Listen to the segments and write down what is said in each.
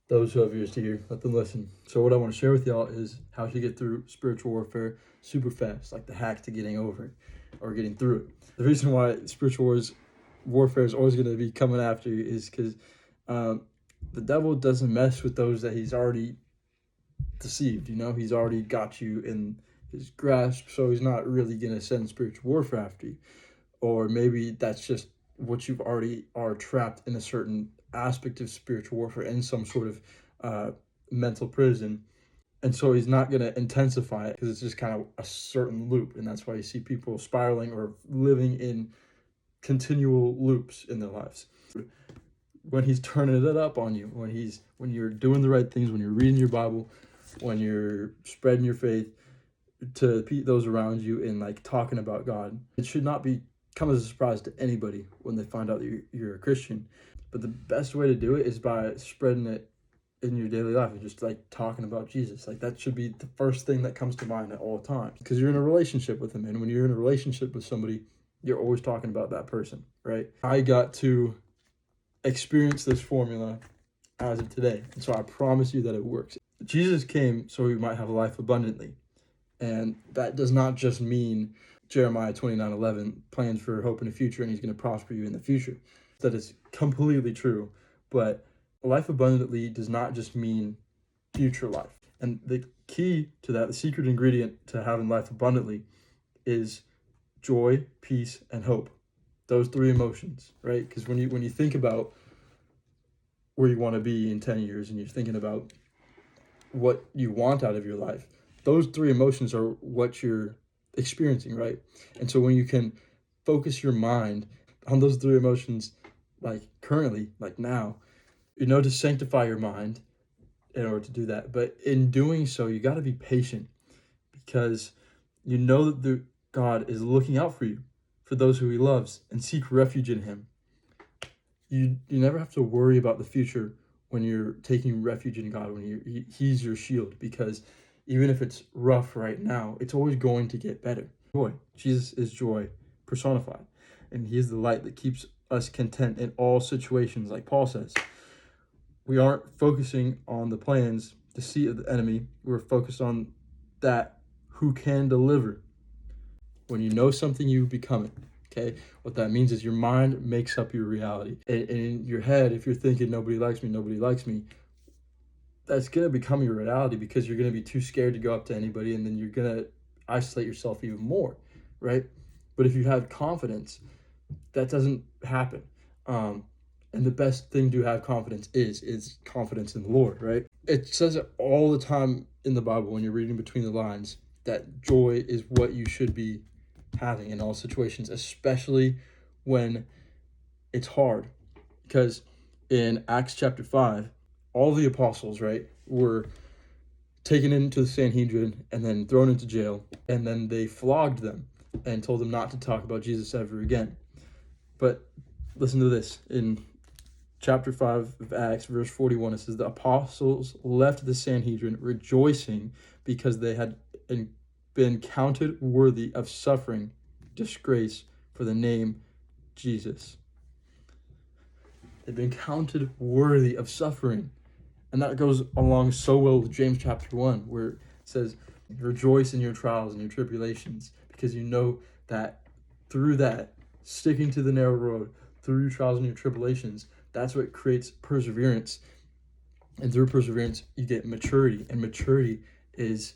Those who have ears to hear, let them listen. So what I want to share with y'all is how to get through spiritual warfare super fast, like the hack to getting over it or getting through it. The reason why spiritual warfare is always going to be coming after you is because the devil doesn't mess with those that he's already deceived. He's already got you in his grasp, so he's not really going to send spiritual warfare after you. Or maybe that's just what you've already are trapped in a certain aspect of spiritual warfare in some sort of mental prison. And so he's not going to intensify it because it's just kind of a certain loop. And that's why you see people spiraling or living in continual loops in their lives. When he's turning it up on you, when you're doing the right things, when you're reading your Bible, when you're spreading your faith to those around you and like talking about God, it should not come as a surprise to anybody when they find out that you're a Christian. But the best way to do it is by spreading it in your daily life and just like talking about Jesus. Like that should be the first thing that comes to mind at all times, because you're in a relationship with him, and when you're in a relationship with somebody, you're always talking about that person, right? I got to experience this formula as of today, and so I promise you that it works. Jesus came so we might have a life abundantly, and that does not just mean Jeremiah 29:11, plans for hope in the future, and he's going to prosper you in the future. That is completely true, but life abundantly does not just mean future life. And the key to that, the secret ingredient to having life abundantly, is joy, peace, and hope. Those three emotions, right? Because when you think about where you want to be in 10 years and you're thinking about what you want out of your life, those three emotions are what you're experiencing, right? And so when you can focus your mind on those three emotions, like currently, like now, to sanctify your mind in order to do that. But in doing so, you got to be patient, because you know that God is looking out for you, for those who he loves, and seek refuge in him. You never have to worry about the future when you're taking refuge in God, when he's your shield, because even if it's rough right now, it's always going to get better. Joy. Jesus is joy personified, and he is the light that keeps us content in all situations, like Paul says. We aren't focusing on the plans, deceit of the enemy. We're focused on that who can deliver. When you know something, you become it. Okay, what that means is your mind makes up your reality. And in your head, if you're thinking nobody likes me, that's going to become your reality, because you're going to be too scared to go up to anybody, and then you're going to isolate yourself even more, right? But if you have confidence, that doesn't happen. And the best thing to have confidence is confidence in the Lord, right? It says it all the time in the Bible when you're reading between the lines, that joy is what you should be having in all situations, especially when it's hard. Because in Acts chapter 5, all the apostles, right, were taken into the Sanhedrin and then thrown into jail, and then they flogged them and told them not to talk about Jesus ever again. But listen to this. In chapter 5 of Acts, verse 41, it says, the apostles left the Sanhedrin rejoicing because they had been counted worthy of suffering disgrace for the name Jesus. They've been counted worthy of suffering. And that goes along so well with James chapter 1, where it says, rejoice in your trials and your tribulations, because you know that through that, sticking to the narrow road, through your trials and your tribulations, that's what creates perseverance. And through perseverance, you get maturity. And maturity is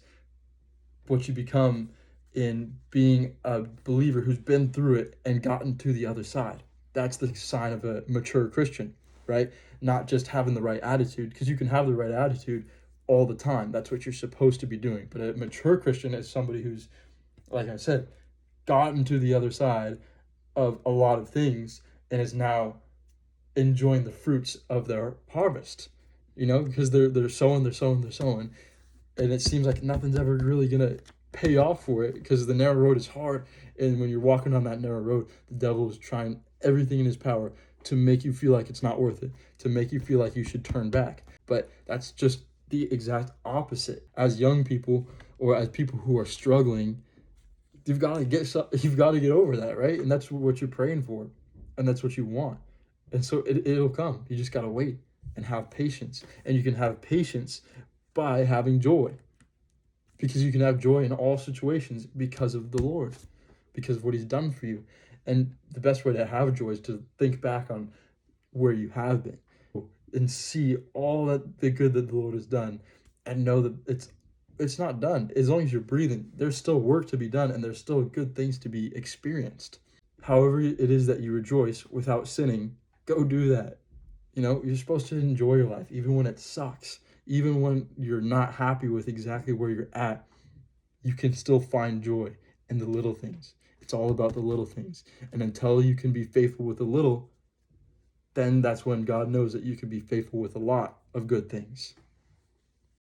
what you become in being a believer who's been through it and gotten to the other side. That's the sign of a mature Christian, right? Not just having the right attitude, because you can have the right attitude all the time. That's what you're supposed to be doing. But a mature Christian is somebody who's, like I said, gotten to the other side of a lot of things and is now enjoying the fruits of their harvest, because they're sowing, and it seems like nothing's ever really gonna pay off for it, because the narrow road is hard, and when you're walking on that narrow road, the devil is trying everything in his power to make you feel like it's not worth it, to make you feel like you should turn back. But that's just the exact opposite. As young people, or as people who are struggling, you've got to get over that, right? And that's what you're praying for, and that's what you want. And so it'll come. You just got to wait. and have patience. And you can have patience by having joy, because you can have joy in all situations because of the Lord, because of what he's done for you. And the best way to have joy is to think back on where you have been and see all that the good that the Lord has done, and know that it's not done. As long as you're breathing, there's still work to be done, and there's still good things to be experienced. However it is that you rejoice without sinning, go do that. You're supposed to enjoy your life even when it sucks, even when you're not happy with exactly where you're at. You can still find joy in the little things. It's all about the little things. And until you can be faithful with the little, then that's when God knows that you can be faithful with a lot of good things.